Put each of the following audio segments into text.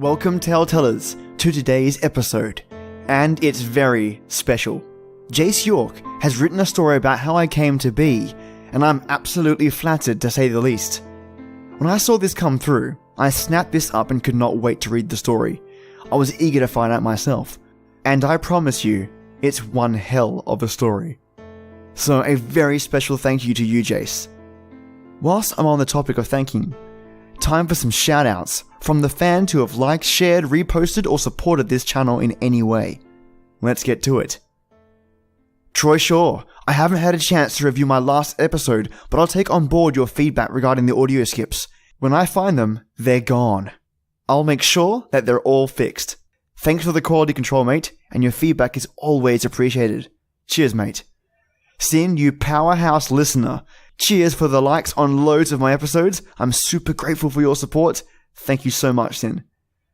Welcome, Telltellers, to today's episode, and it's very special. Jayce York has written a story about how I came to be, and I'm absolutely flattered to say the least. When I saw this come through, I snapped this up and could not wait to read the story. I was eager to find out myself, and I promise you, it's one hell of a story. So a very special thank you to you, Jayce. Whilst I'm on the topic of thanking, time for some shoutouts from the fans who have liked, shared, reposted, or supported this channel in any way. Let's get to it. Troy Shaw, I haven't had a chance to review my last episode, but I'll take on board your feedback regarding the audio skips. When I find them, they're gone. I'll make sure that they're all fixed. Thanks for the quality control, mate, and your feedback is always appreciated. Cheers, mate. Sin, you powerhouse listener. Cheers for the likes on loads of my episodes. I'm super grateful for your support. Thank you so much, Sin.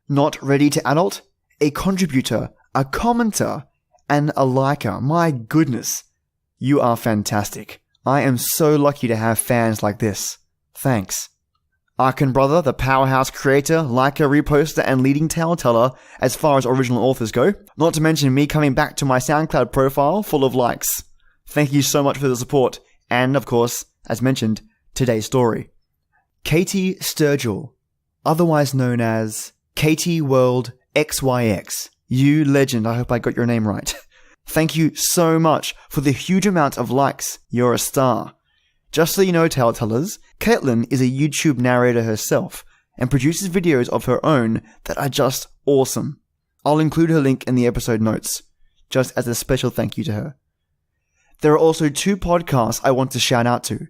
Not Ready to Adult, a contributor, a commenter, and a liker. My goodness. You are fantastic. I am so lucky to have fans like this. Thanks. Arkin Brother, the powerhouse creator, liker, reposter, and leading tale-teller as far as original authors go. Not to mention me coming back to my SoundCloud profile full of likes. Thank you so much for the support. And, of course, as mentioned, today's story. Katie Sturgill, otherwise known as Katie World XYX. You legend, I hope I got your name right. Thank you so much for the huge amount of likes. You're a star. Just so you know, Telltellers, Caitlin is a YouTube narrator herself and produces videos of her own that are just awesome. I'll include her link in the episode notes, just as a special thank you to her. There are also two podcasts I want to shout out to.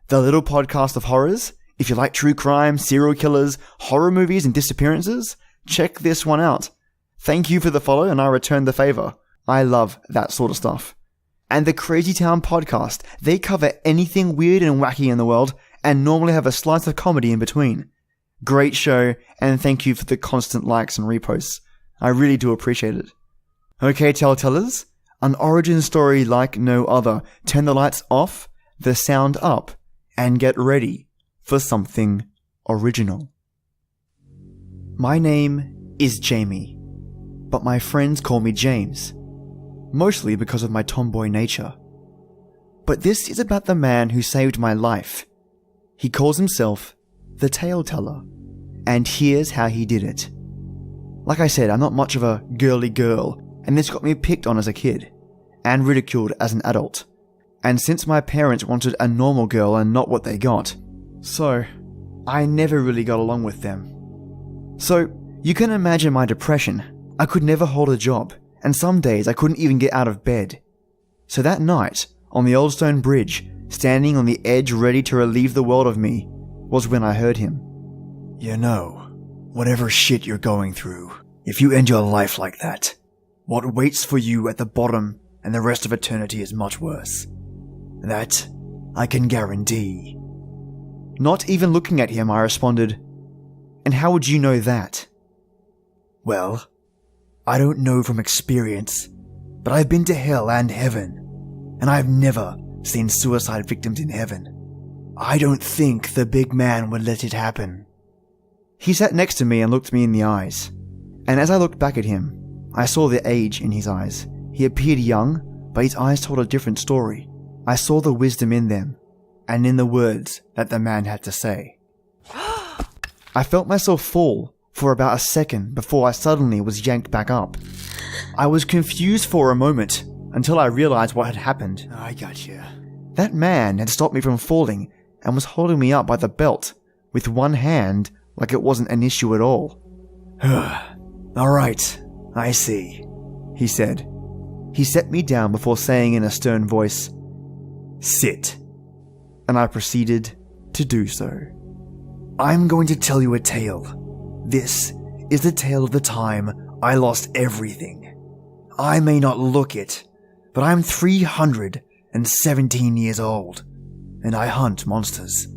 The Little Podcast of Horrors. If you like true crime, serial killers, horror movies, and disappearances, check this one out. Thank you for the follow, and I return the favor. I love that sort of stuff. And the Crazy Town Podcast. They cover anything weird and wacky in the world, and normally have a slice of comedy in between. Great show, and thank you for the constant likes and reposts. I really do appreciate it. Okay, Telltellers. An origin story like no other. Turn the lights off, the sound up, and get ready for something original. My name is Jamie, but my friends call me James, mostly because of my tomboy nature. But this is about the man who saved my life. He calls himself the Tale Teller, and here's how he did it. Like I said, I'm not much of a girly girl, and this got me picked on as a kid, and ridiculed as an adult. And since my parents wanted a normal girl and not what they got, so I never really got along with them. So you can imagine my depression. I could never hold a job, and some days I couldn't even get out of bed. So that night, on the old stone bridge, standing on the edge ready to relieve the world of me, was when I heard him. You know, whatever shit you're going through, if you end your life like that, what waits for you at the bottom and the rest of eternity is much worse. That I can guarantee. Not even looking at him, I responded, and how would you know that? Well, I don't know from experience, but I've been to hell and heaven, and I've never seen suicide victims in heaven. I don't think the big man would let it happen. He sat next to me and looked me in the eyes, and as I looked back at him, I saw the age in his eyes. He appeared young, but his eyes told a different story. I saw the wisdom in them, and in the words that the man had to say. I felt myself fall for about a second before I suddenly was yanked back up. I was confused for a moment, until I realized what had happened. I gotcha. That man had stopped me from falling, and was holding me up by the belt, with one hand, like it wasn't an issue at all. Alright, I see, he said. He set me down before saying in a stern voice, Sit. And I proceeded to do so. I'm going to tell you a tale. This is the tale of the time I lost everything. I may not look it, but I'm 317 years old, and I hunt monsters.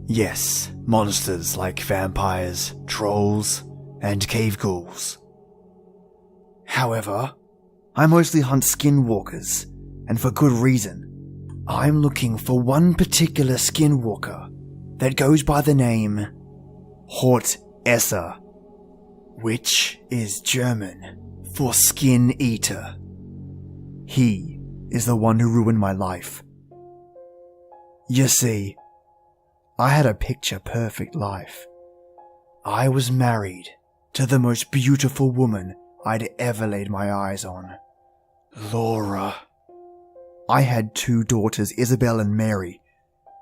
Yes, monsters like vampires, trolls, and cave ghouls. However, I mostly hunt skinwalkers, and for good reason. I'm looking for one particular skinwalker that goes by the name Hort Esser. which is German for skin eater. He is the one who ruined my life. You see, I had a picture-perfect life. I was married to the most beautiful woman I'd ever laid my eyes on, Laura. I had 2 daughters, Isabel and Mary,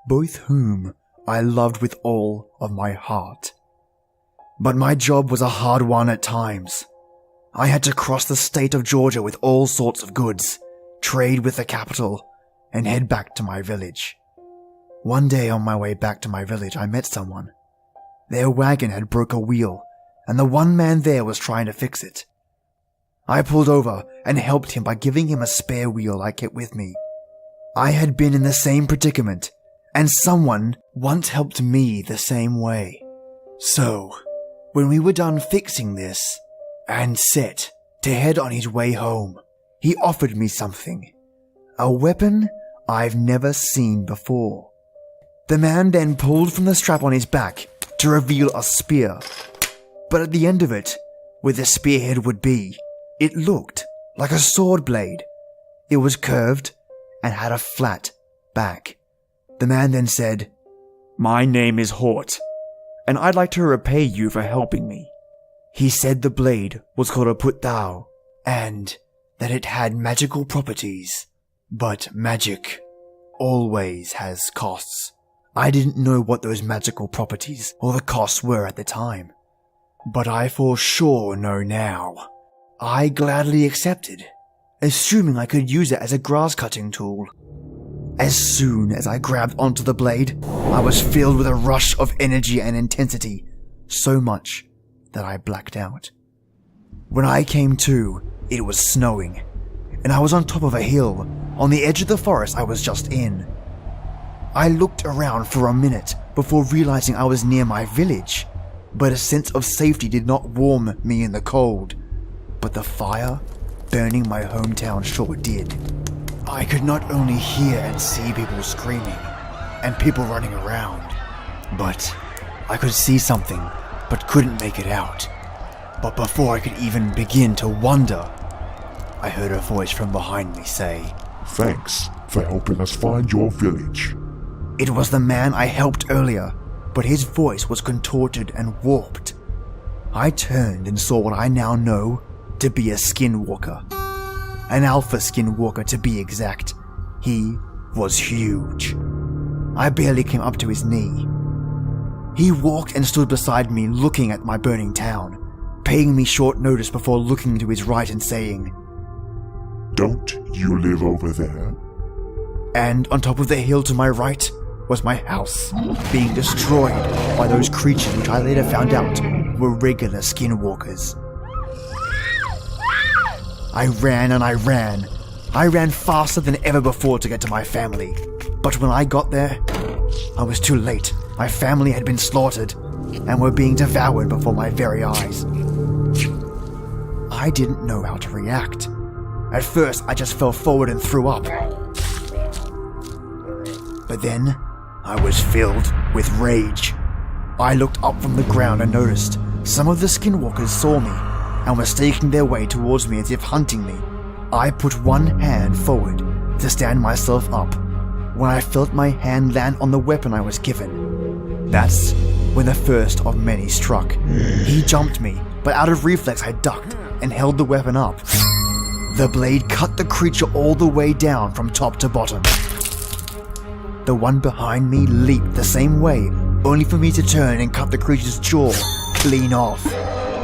both whom I loved with all of my heart. But my job was a hard one at times. I had to cross the state of Georgia with all sorts of goods, trade with the capital, and head back to my village. One day on my way back to my village, I met someone. Their wagon had broke a wheel, and the one man there was trying to fix it. I pulled over and helped him by giving him a spare wheel I kept with me. I had been in the same predicament, and someone once helped me the same way. So, when we were done fixing this, and set to head on his way home, he offered me something. A weapon I've never seen before. The man then pulled from the strap on his back to reveal a spear. But at the end of it, where the spearhead would be, it looked like a sword blade. It was curved and had a flat back. The man then said, "My name is Hort, and I'd like to repay you for helping me." He said the blade was called a put thou, and that it had magical properties. But magic always has costs. I didn't know what those magical properties or the costs were at the time, but I for sure know now. I gladly accepted, assuming I could use it as a grass-cutting tool. As soon as I grabbed onto the blade, I was filled with a rush of energy and intensity, so much that I blacked out. When I came to, it was snowing, and I was on top of a hill, on the edge of the forest I was just in. I looked around for a minute before realizing I was near my village, but a sense of safety did not warm me in the cold. But the fire burning my hometown sure did. I could not only hear and see people screaming, and people running around, but I could see something, but couldn't make it out. But before I could even begin to wonder, I heard a voice from behind me say, "Thanks for helping us find your village." It was the man I helped earlier, but his voice was contorted and warped. I turned and saw what I now know to be a skinwalker. An alpha skinwalker to be exact. He was huge. I barely came up to his knee. He walked and stood beside me looking at my burning town, paying me short notice before looking to his right and saying, "Don't you live over there?" And on top of the hill to my right was my house, being destroyed by those creatures which I later found out were regular skinwalkers. I ran and I ran. I ran faster than ever before to get to my family. But when I got there, I was too late. My family had been slaughtered and were being devoured before my very eyes. I didn't know how to react. At first, I just fell forward and threw up. But then, I was filled with rage. I looked up from the ground and noticed some of the skinwalkers saw me and were staking their way towards me as if hunting me. I put one hand forward to stand myself up when I felt my hand land on the weapon I was given. That's when the first of many struck. He jumped me, but out of reflex I ducked and held the weapon up. The blade cut the creature all the way down from top to bottom. The one behind me leaped the same way, only for me to turn and cut the creature's jaw clean off.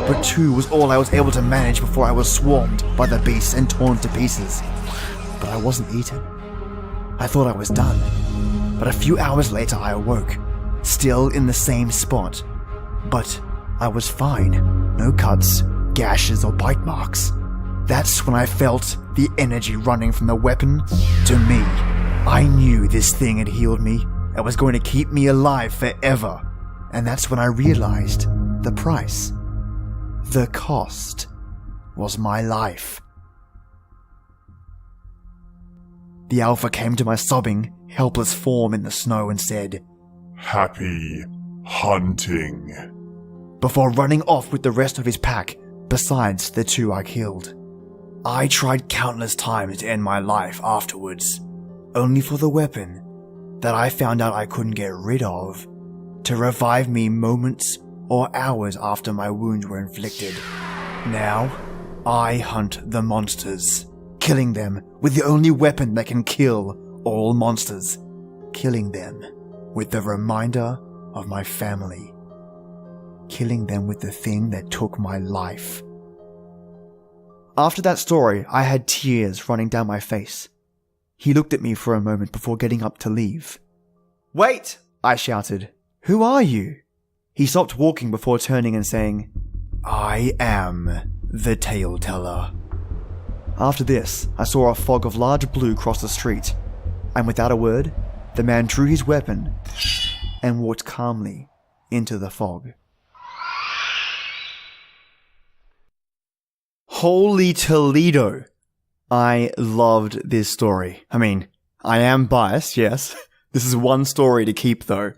But 2 was all I was able to manage before I was swarmed by the beast and torn to pieces. But I wasn't eaten. I thought I was done. But a few hours later I awoke, still in the same spot. But I was fine. No cuts, gashes, or bite marks. That's when I felt the energy running from the weapon to me. I knew this thing had healed me and was going to keep me alive forever. And that's when I realized the price. The cost was my life. The Alpha came to my sobbing, helpless form in the snow and said, "Happy hunting." before running off with the rest of his pack, besides the 2 I killed. I tried countless times to end my life afterwards, only for the weapon that I found out I couldn't get rid of to revive me moments or hours after my wounds were inflicted. Now, I hunt the monsters, killing them with the only weapon that can kill all monsters, killing them with the reminder of my family, killing them with the thing that took my life. After that story, I had tears running down my face. He looked at me for a moment before getting up to leave. "Wait!" I shouted. "Who are you?" He stopped walking before turning and saying, "I am the tale teller." After this, I saw a fog of large blue cross the street, and without a word, the man drew his weapon and walked calmly into the fog. Holy Toledo! I loved this story. I mean, I am biased, yes. This is one story to keep though.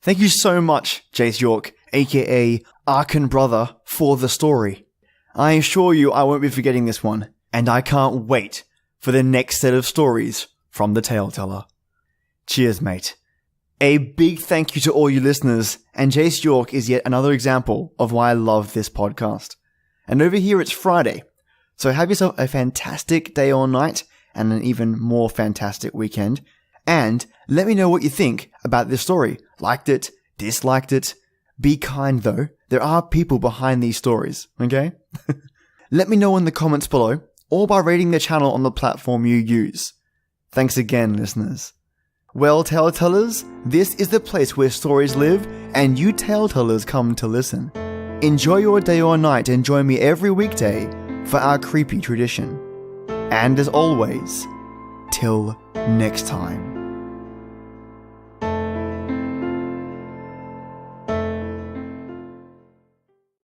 Thank you so much, Jayce York, aka Arkan Brother, for the story. I assure you I won't be forgetting this one, and I can't wait for the next set of stories from the Tale Teller. Cheers, mate. A big thank you to all you listeners, and Jayce York is yet another example of why I love this podcast. And over here it's Friday, so have yourself a fantastic day or night, and an even more fantastic weekend. And let me know what you think about this story. Liked it? Disliked it? Be kind though. There are people behind these stories, okay? Let me know in the comments below, or by rating the channel on the platform you use. Thanks again, listeners. Well, tale tellers, this is the place where stories live, and you tale tellers come to listen. Enjoy your day or night, and join me every weekday for our creepy tradition. And as always, till next time.